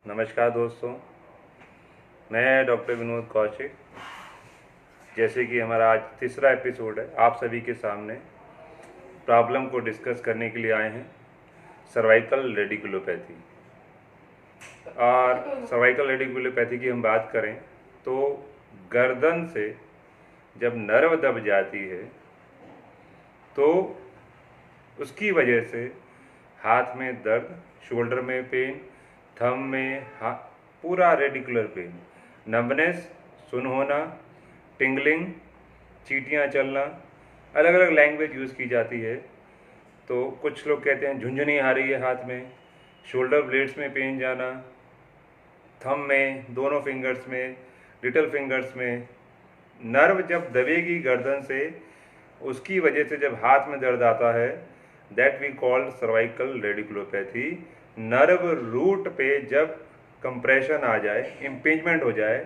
नमस्कार दोस्तों, मैं डॉक्टर विनोद कौशिक। जैसे कि हमारा आज तीसरा एपिसोड है, आप सभी के सामने प्रॉब्लम को डिस्कस करने के लिए आए हैं, सर्वाइकल रेडिकुलोपैथी। और सर्वाइकल रेडिकुलोपैथी की हम बात करें तो गर्दन से जब नर्व दब जाती है तो उसकी वजह से हाथ में दर्द, शोल्डर में पेन, थंब में पूरा रेडिकुलर पेन, नंबनेस, सुन होना, टिंगलिंग, चींटियाँ चलना, अलग अलग लैंग्वेज यूज़ की जाती है। तो कुछ लोग कहते हैं झुंझुनी आ रही है हाथ में, शोल्डर ब्लेड्स में पेन जाना, थंब में, दोनों फिंगर्स में, लिटिल फिंगर्स में। नर्व जब दबेगी गर्दन से, उसकी वजह से जब हाथ में दर्द आता है, that we called cervical radiculopathy. Nerve root पे जब कंप्रेशन आ जाए, इम्पिंजमेंट हो जाए,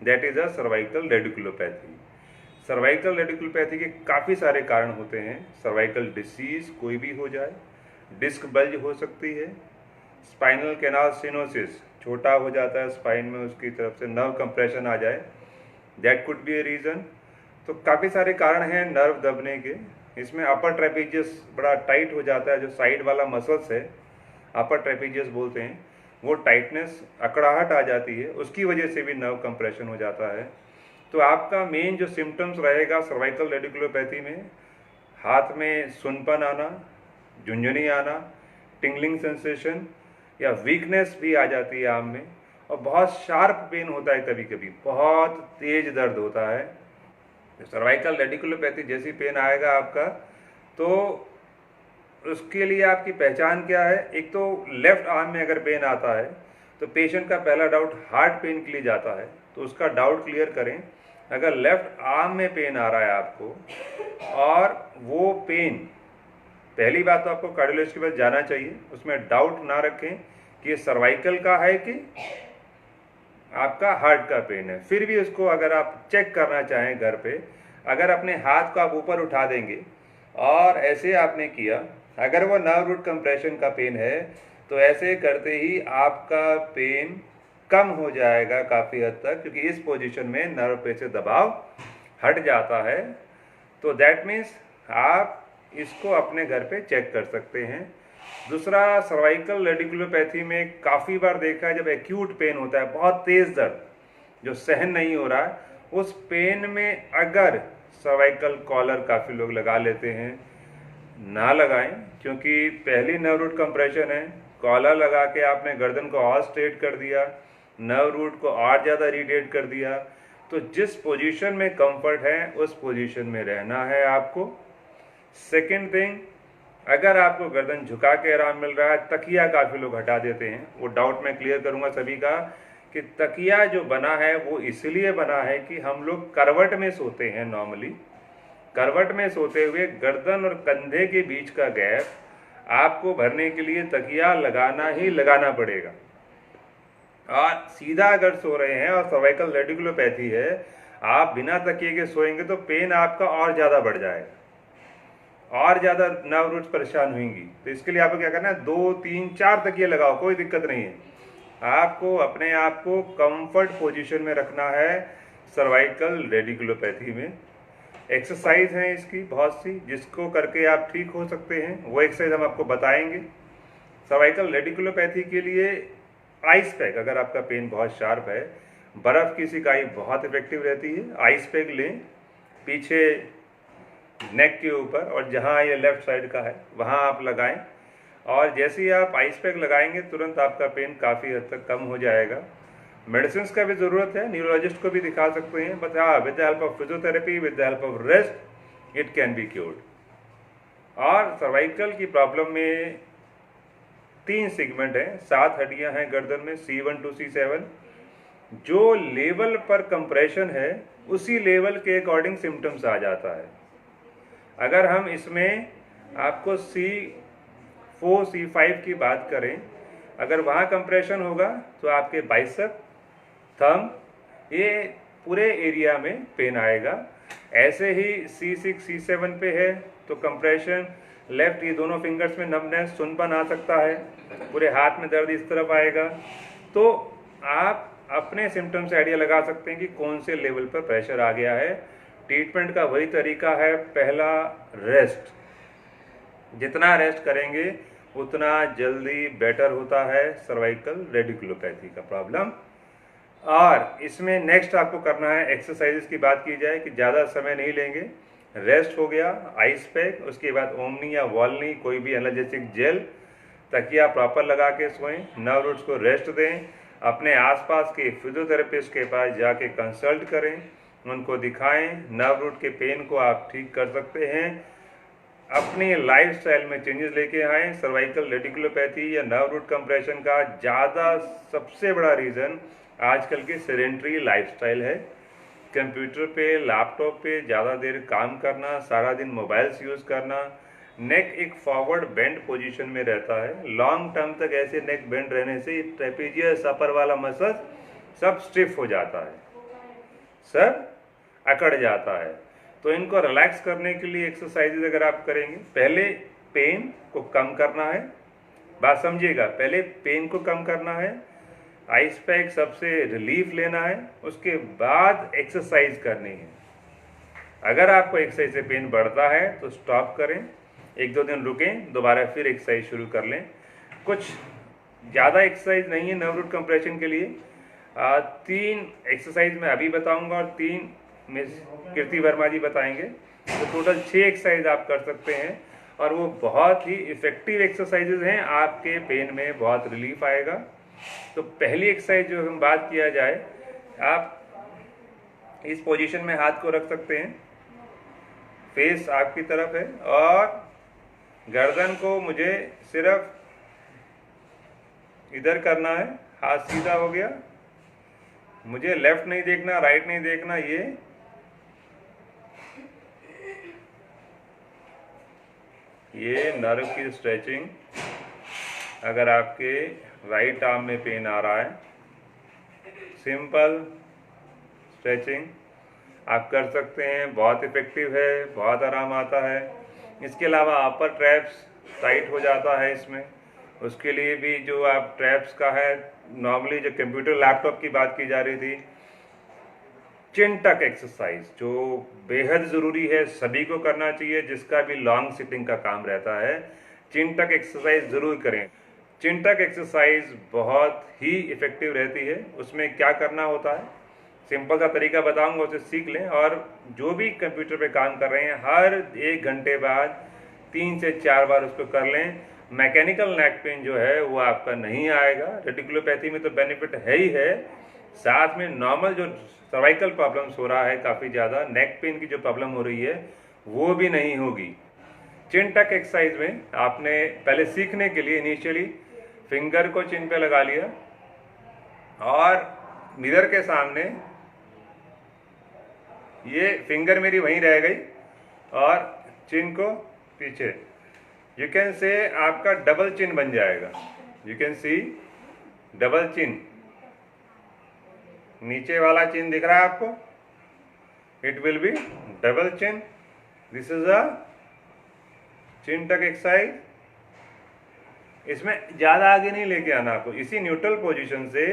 that is a cervical radiculopathy. Cervical radiculopathy के काफ़ी सारे कारण होते हैं। सर्वाइकल डिसीज कोई भी हो जाए, डिस्क बल्ज हो सकती है, स्पाइनल कैनाल स्टेनोसिस, छोटा हो जाता है स्पाइन में, उसकी तरफ से नर्व कंप्रेशन आ जाए, that could be a reason. तो काफ़ी सारे कारण हैं नर्व दबने के। इसमें अपर ट्रेपीजियस बड़ा टाइट हो जाता है, जो साइड वाला मसल्स है, अपर ट्रेपीजियस बोलते हैं, वो टाइटनेस, अकड़ाहट आ जाती है, उसकी वजह से भी नर्व कंप्रेशन हो जाता है। तो आपका मेन जो सिम्टम्स रहेगा सर्वाइकल रेडिकुलोपैथी में, हाथ में सुनपन आना, झुंझुनी आना, टिंगलिंग सेंसेशन या वीकनेस भी आ जाती है आर्म में, और बहुत शार्प पेन होता है, कभी कभी बहुत तेज दर्द होता है। सर्वाइकल रेडिकुलोपैथी जैसी पेन आएगा आपका, तो उसके लिए आपकी पहचान क्या है। एक तो लेफ्ट आर्म में अगर पेन आता है तो पेशेंट का पहला डाउट हार्ट पेन के लिए जाता है, तो उसका डाउट क्लियर करें। अगर लेफ्ट आर्म में पेन आ रहा है आपको और वो पेन, पहली बात तो आपको कार्डियोलॉजिस्ट के पास जाना चाहिए, उसमें डाउट ना रखें कि ये सर्वाइकल का है कि आपका हार्ट का पेन है। फिर भी उसको अगर आप चेक करना चाहें घर पे, अगर अपने हाथ को आप ऊपर उठा देंगे और ऐसे आपने किया, अगर वो नर्व रूट कंप्रेशन का पेन है, तो ऐसे करते ही आपका पेन कम हो जाएगा काफ़ी हद तक, क्योंकि इस पोजीशन में नर्व पे से दबाव हट जाता है। तो दैट मीन्स आप इसको अपने घर पे चेक कर सकते हैं। दूसरा, सर्वाइकल रेडिकुलोपैथी में काफ़ी बार देखा है जब एक्यूट पेन होता है, बहुत तेज़ दर्द जो सहन नहीं हो रहा है, उस पेन में अगर सर्वाइकल कॉलर काफ़ी लोग लगा लेते हैं, ना लगाएं, क्योंकि पहली नर्व रूट कंप्रेशन है। कॉलर लगा के आपने गर्दन को और स्ट्रेट कर दिया, नर्व रूट को और ज़्यादा रिटेट कर दिया। तो जिस पोजीशन में कंफर्ट है उस पोजीशन में रहना है आपको। सेकंड थिंग, अगर आपको गर्दन झुका के आराम मिल रहा है, तकिया काफ़ी लोग हटा देते हैं, वो डाउट मैं क्लियर करूंगा सभी का कि तकिया जो बना है वो इसलिए बना है कि हम लोग करवट में सोते हैं। नॉर्मली करवट में सोते हुए गर्दन और कंधे के बीच का गैप आपको भरने के लिए तकिया लगाना ही लगाना पड़ेगा। और सीधा अगर सो रहे हैं और सर्वाइकल रेडिकुलोपैथी है, आप बिना तकिए के सोएंगे तो पेन आपका और ज़्यादा बढ़ जाएगा और ज़्यादा नर्व रूट्स परेशान होंगी। तो इसके लिए आपको क्या करना है, 2 3 4 तकिए लगाओ, कोई दिक्कत नहीं है। आपको अपने आप को कंफर्ट पोजीशन में रखना है सर्वाइकल रेडिकुलोपैथी में। एक्सरसाइज हैं इसकी बहुत सी, जिसको करके आप ठीक हो सकते हैं, वो एक्सरसाइज हम आपको बताएंगे। सर्वाइकल रेडिकुलोपैथी के लिए आइस पैक, अगर आपका पेन बहुत शार्प है, बर्फ़ की सिकाई बहुत इफेक्टिव रहती है। आइस पैक लें पीछे नेक के ऊपर, और जहाँ ये लेफ्ट साइड का है वहाँ आप लगाएं, और जैसे ही आप आइस पैक लगाएंगे तुरंत आपका पेन काफ़ी हद तक कम हो जाएगा। मेडिसिन का भी ज़रूरत है, न्यूरोलॉजिस्ट को भी दिखा सकते हैं, बट हाँ, with the help of physiotherapy, with the help of rest, it can be cured. और सर्वाइकल की प्रॉब्लम में 3 सेगमेंट हैं, 7 हड्डियां हैं गर्दन में, C1 to C7। जो लेवल पर कंप्रेशन है उसी लेवल के अकॉर्डिंग सिम्टम्स आ जाता है। अगर हम इसमें आपको C4 C5 की बात करें, अगर वहाँ कंप्रेशन होगा तो आपके बाइसेप, थंब, ये पूरे एरिया में पेन आएगा। ऐसे ही C6 C7 पे है तो कंप्रेशन लेफ्ट, ये दोनों फिंगर्स में नमनेस, सुनपन आ सकता है, पूरे हाथ में दर्द इस तरफ आएगा। तो आप अपने सिम्टम से आइडिया लगा सकते हैं कि कौन से लेवल पर प्रेशर आ गया है। ट्रीटमेंट का वही तरीका है, पहला रेस्ट, जितना रेस्ट करेंगे उतना जल्दी बेटर होता है सर्वाइकल रेडिकुलोपैथी का प्रॉब्लम। और इसमें नेक्स्ट आपको करना है, एक्सरसाइजेस की बात की जाए कि ज़्यादा समय नहीं लेंगे, रेस्ट हो गया, आइस पैक, उसके बाद ओमनी या वॉलनी कोई भी एनाल्जेसिक जेल, तकिया प्रॉपर लगा के सोएं, नर्व रूट्स को रेस्ट दें, अपने आसपास के फिजियोथेरेपिस्ट के पास जाके कंसल्ट करें, उनको दिखाएं, नर्व रूट के पेन को आप ठीक कर सकते हैं। अपनी लाइफस्टाइल में चेंजेस लेके आएँ। सर्वाइकल रेडिकुलोपैथी या नर्व रूट कंप्रेशन का ज़्यादा सबसे बड़ा रीज़न आजकल की सेडेंटरी लाइफस्टाइल है। कंप्यूटर पे, लैपटॉप पे ज़्यादा देर काम करना, सारा दिन मोबाइल्स यूज़ करना, नेक एक फॉरवर्ड बेंड पोजीशन में रहता है। लॉन्ग टर्म तक ऐसे नेक बेंड रहने से ट्रेपेजियस अपर वाला मसल सब स्टिफ हो जाता है, सब अकड़ जाता है। तो इनको रिलैक्स करने के लिए एक्सरसाइजेज अगर आप करेंगे, पहले पेन को कम करना है, बात समझिएगा, पहले पेन को कम करना है, आइस पैक सबसे रिलीफ लेना है, उसके बाद एक्सरसाइज करनी है। अगर आपको एक्सरसाइज से पेन बढ़ता है तो स्टॉप करें, 1-2 दिन रुकें, दोबारा फिर एक्सरसाइज शुरू कर लें। कुछ ज़्यादा एक्सरसाइज नहीं है नर्व रूट कंप्रेशन के लिए। 3 एक्सरसाइज मैं अभी बताऊंगा और 3 मिस कीर्ति वर्मा जी बताएंगे। तो टोटल 6 एक्सरसाइज आप कर सकते हैं और वो बहुत ही इफ़ेक्टिव एक्सरसाइजेज हैं, आपके पेन में बहुत रिलीफ आएगा। तो पहली एक्सरसाइज जो हम बात किया जाए, आप इस पोजीशन में हाथ को रख सकते हैं, फेस आपकी तरफ है और गर्दन को मुझे सिर्फ इधर करना है, हाथ सीधा हो गया, मुझे लेफ्ट नहीं देखना, राइट नहीं देखना। ये नर्व की स्ट्रेचिंग। अगर आपके राइट आर्म में पेन आ रहा है, सिंपल स्ट्रेचिंग आप कर सकते हैं, बहुत इफ़ेक्टिव है, बहुत आराम आता है। इसके अलावा अपर ट्रैप्स टाइट हो जाता है इसमें, उसके लिए भी जो आप ट्रैप्स का है, नॉर्मली जो कंप्यूटर लैपटॉप की बात की जा रही थी, चिन टक एक्सरसाइज जो बेहद ज़रूरी है, सभी को करना चाहिए जिसका भी लॉन्ग सिटिंग का काम रहता है। चिन टक एक्सरसाइज ज़रूर करें। चिन टक एक्सरसाइज बहुत ही इफ़ेक्टिव रहती है। उसमें क्या करना होता है, सिंपल सा तरीका बताऊंगा, उसे सीख लें और जो भी कंप्यूटर पे काम कर रहे हैं हर 1 घंटे बाद 3 से 4 बार उसको कर लें। मैकेनिकल नेक पेन जो है वो आपका नहीं आएगा। रेडिकुलोपैथी में तो बेनिफिट है ही है, साथ में नॉर्मल जो सर्वाइकल प्रॉब्लम्स हो रहा है, काफ़ी ज़्यादा नेक पेन की जो प्रॉब्लम हो रही है वो भी नहीं होगी। चिन टक एक्सरसाइज में आपने पहले सीखने के लिए इनिशियली फिंगर को चिन पे लगा लिया और मिरर के सामने ये फिंगर मेरी वहीं रह गई और चिन को पीछे, यू कैन से आपका डबल चिन बन जाएगा। You can see double chin, नीचे वाला चिन दिख रहा है आपको, it will be double chin. This is a chin tuck exercise. इसमें ज़्यादा आगे नहीं लेके आना आपको, इसी न्यूट्रल पोजीशन से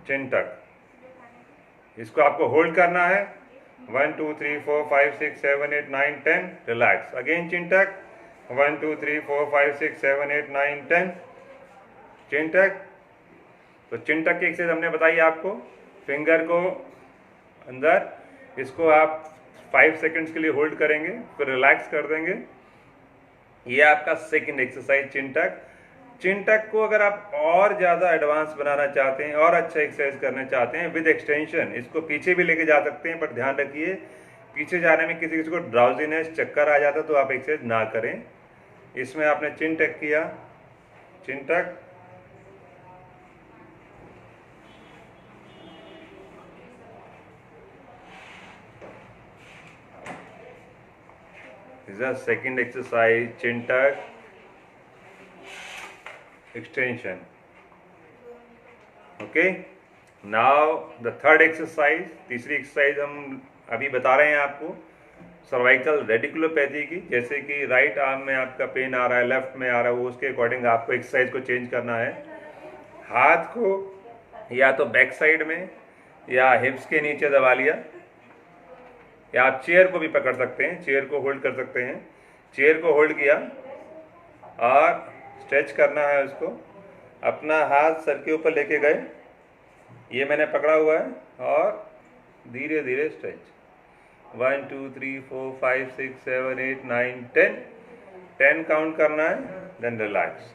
चिन टक, इसको आपको होल्ड करना है। 1 2 3 4 5 6 7 8 9 10, रिलैक्स, अगेन चिन टक, 1 2 3 4 5 6 7 8 9 10, चिन टक। तो चिन टक की एक्सरसाइज हमने बताई आपको, फिंगर को अंदर, इसको आप 5 सेकंड्स के लिए होल्ड करेंगे, फिर रिलैक्स कर देंगे। ये आपका सेकंड एक्सरसाइज चिन टक। चिन टक को अगर आप और ज़्यादा एडवांस बनाना चाहते हैं और अच्छा एक्सरसाइज करना चाहते हैं विद एक्सटेंशन, इसको पीछे भी लेके जा सकते हैं, बट ध्यान रखिए पीछे जाने में किसी किसी को ड्राउजीनेस, चक्कर आ जाता है, तो आप एक्सरसाइज ना करें। इसमें आपने चिन टक किया, चिन टक, this is a second exercise, chin tuck, extension. Okay, now the third exercise, तीसरी एक्सरसाइज हम अभी बता रहे हैं आपको, सर्वाइकल रेडिकुलोपैथी की, जैसे कि राइट आर्म में आपका पेन आ रहा है, लेफ्ट में आ रहा है, वो उसके अकॉर्डिंग आपको एक्सरसाइज को चेंज करना है। हाथ को या तो बैक साइड में या हिप्स के नीचे दबा लिया, या आप चेयर को भी पकड़ सकते हैं, चेयर को होल्ड कर सकते हैं। चेयर को होल्ड किया और स्ट्रेच करना है उसको। अपना हाथ सर के ऊपर लेके गए, ये मैंने पकड़ा हुआ है, और धीरे धीरे स्ट्रेच। 1 2 3 4 5 6 7 8 9 10 10 काउंट करना है, देन रिलैक्स।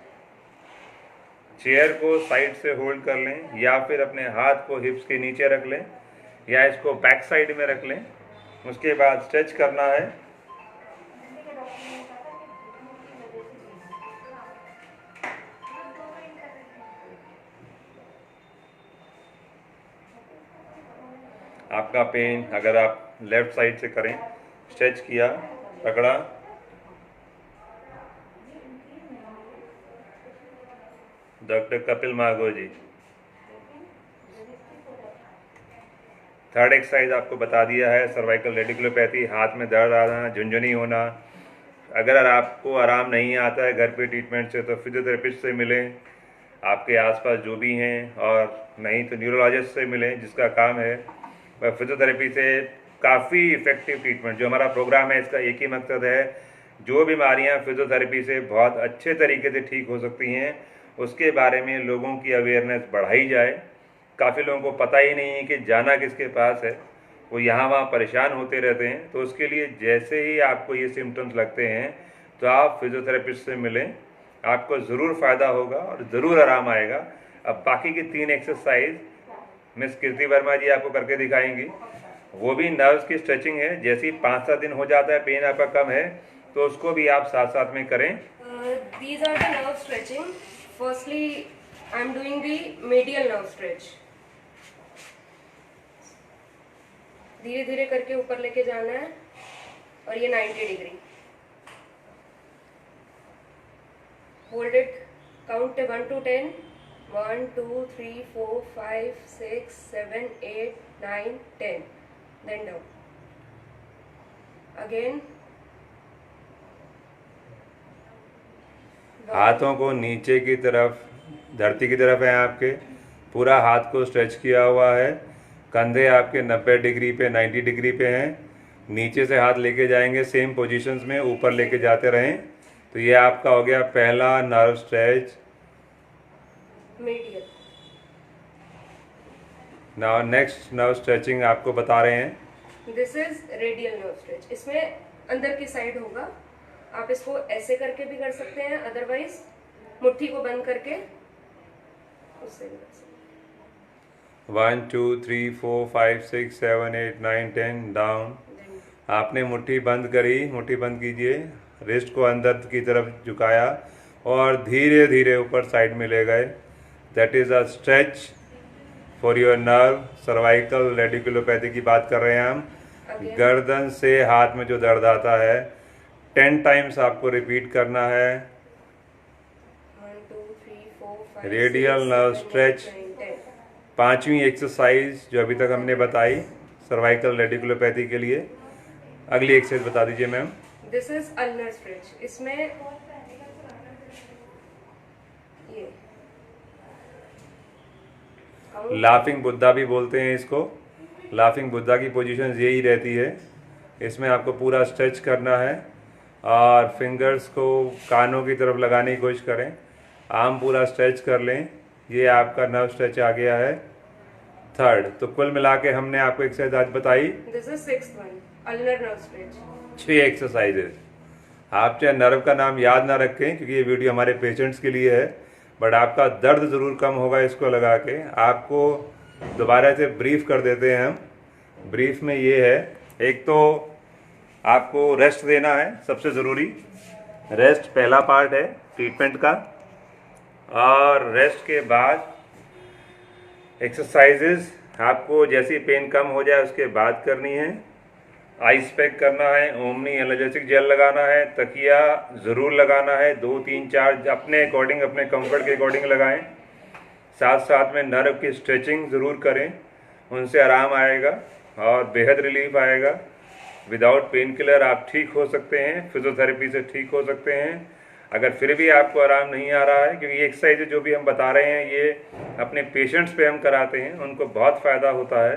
चेयर को साइड से होल्ड कर लें, या फिर अपने हाथ को हिप्स के नीचे रख लें, या इसको बैक साइड में रख लें। उसके बाद स्ट्रेच करना है। आपका पेन, अगर आप लेफ्ट साइड से करें, स्ट्रेच किया, पकड़ा, डॉक्टर कपिल मार्गो जी। थर्ड एक्सरसाइज आपको बता दिया है, सर्वाइकल रेडिकुलोपैथी, हाथ में दर्द आना, झुंझुनी होना। अगर आपको आराम नहीं आता है घर पे ट्रीटमेंट से, तो फिजियोथेरेपिस्ट से मिलें, आपके आसपास जो भी हैं, और नहीं तो न्यूरोलॉजिस्ट से मिलें, जिसका काम है फिजियोथेरेपी से काफ़ी इफ़ेक्टिव ट्रीटमेंट। जो हमारा प्रोग्राम है, इसका एक ही मकसद है, जो बीमारियां फिजियोथेरेपी से बहुत अच्छे तरीके से ठीक हो सकती हैं, उसके बारे में लोगों की अवेयरनेस बढ़ाई जाए। काफ़ी लोगों को पता ही नहीं है कि जाना किसके पास है, वो यहाँ वहाँ परेशान होते रहते हैं। तो उसके लिए जैसे ही आपको ये सिम्टम्स लगते हैं, तो आप फिजियोथेरेपिस्ट से मिलें, आपको ज़रूर फ़ायदा होगा और ज़रूर आराम आएगा। अब बाकी की 3 एक्सरसाइज मिस कीर्ति वर्मा जी आपको करके दिखाएंगी, वो भी नर्व्स की स्ट्रेचिंग है। जैसे ही 5-7 दिन हो जाता है, पेन आपका कम है, तो उसको भी आप साथ साथ में करें। These are the nerve stretching. Firstly, I am doing the medial nerve stretch. धीरे धीरे करके ऊपर लेके जाना है, और ये 90 degree. Hold it, count 1 to 10, 1 2 3 4 5 6 7 8 9 10, then down again। हाथों को नीचे की तरफ, धरती की तरफ है आपके, पूरा हाथ को स्ट्रेच किया हुआ है। कंधे आपके 90 डिग्री पे, 90 डिग्री पे हैं। नीचे से हाथ लेके जाएंगे सेम पोजीशंस में, ऊपर लेके जाते रहें। तो ये आपका हो गया पहला nerve stretch, medial. Now next nerve stretching आपको बता रहे हैं। This is radial nerve stretch. इसमें अंदर की साइड होगा, आप इसको ऐसे करके भी कर सकते हैं, अदरवाइज मुट्ठी को बंद करके उससे भी कर सकते हैं। 1 2 3 4 5 6 7 8 9 10 डाउन। आपने मुट्ठी बंद करी, मुट्ठी बंद कीजिए, रिस्ट को अंदर की तरफ झुकाया और धीरे धीरे ऊपर साइड में ले गए। That is a stretch for your nerve. Cervical radiculopathy की बात कर रहे हैं हम। गर्दन से हाथ में जो दर्द आता है, 10 टाइम्स आपको रिपीट करना है। 1 2 3 4 5 रेडियल नर्व स्ट्रेच। 5वीं एक्सरसाइज जो अभी तक हमने बताई सर्वाइकल रेडिकुलोपैथी के लिए। अगली एक्सरसाइज बता दीजिए ma'am. This is ulnar stretch. इसमें ये लाफिंग बुद्धा भी बोलते हैं इसको। लाफिंग बुद्धा की पोजीशन यही रहती है। इसमें आपको पूरा स्ट्रेच करना है और फिंगर्स को कानों की तरफ लगाने की कोशिश करें। आर्म पूरा स्ट्रेच कर लें। ये आपका नर्व स्ट्रेच आ गया है थर्ड। तो कुल मिला के हमने आपको एक्सरसाइज आज बताई। This is 6th one, ulnar nerve stretch. 6 exercises. आप चाहे नर्व का नाम याद ना रखें क्योंकि ये वीडियो हमारे पेशेंट्स के लिए है, बट आपका दर्द ज़रूर कम होगा इसको लगा के। आपको दोबारा से ब्रीफ कर देते हैं हम। ब्रीफ में ये है, एक तो आपको रेस्ट देना है, सबसे ज़रूरी। रेस्ट पहला पार्ट है ट्रीटमेंट का। और रेस्ट के बाद एक्सरसाइजेज आपको जैसी पेन कम हो जाए उसके बाद करनी है। आइस पैक करना है, ओमनी एनाल्जेसिक जेल लगाना है, तकिया ज़रूर लगाना है, 2 3 4 अपने अकॉर्डिंग, अपने कंफर्ट के अकॉर्डिंग लगाएं। साथ साथ में नर्व की स्ट्रेचिंग ज़रूर करें, उनसे आराम आएगा और बेहद रिलीफ आएगा। विदाउट पेन किलर आप ठीक हो सकते हैं, फिजियोथेरेपी से ठीक हो सकते हैं। अगर फिर भी आपको आराम नहीं आ रहा है, क्योंकि ये एक्सरसाइज जो भी हम बता रहे हैं ये अपने पेशेंट्स पे हम कराते हैं, उनको बहुत फ़ायदा होता है।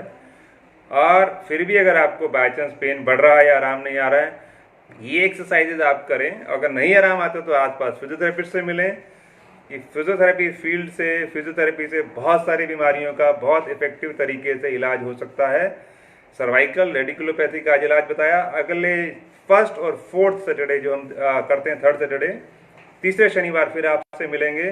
और फिर भी अगर आपको बाई चांस पेन बढ़ रहा है या आराम नहीं आ रहा है, ये एक्सरसाइजेज आप करें। अगर नहीं आराम आता तो आसपास फिजियोथेरेपिस्ट से मिलें। ये फिजियोथेरेपी फील्ड से, फिजियोथेरेपी से बहुत सारी बीमारियों का बहुत इफेक्टिव तरीके से इलाज हो सकता है। सर्वाइकल रेडिकुलोपैथी का आज इलाज बताया। अगले 1st और 4th सैटरडे जो हम करते हैं, 3rd सैटरडे, तीसरे शनिवार फिर आपसे मिलेंगे।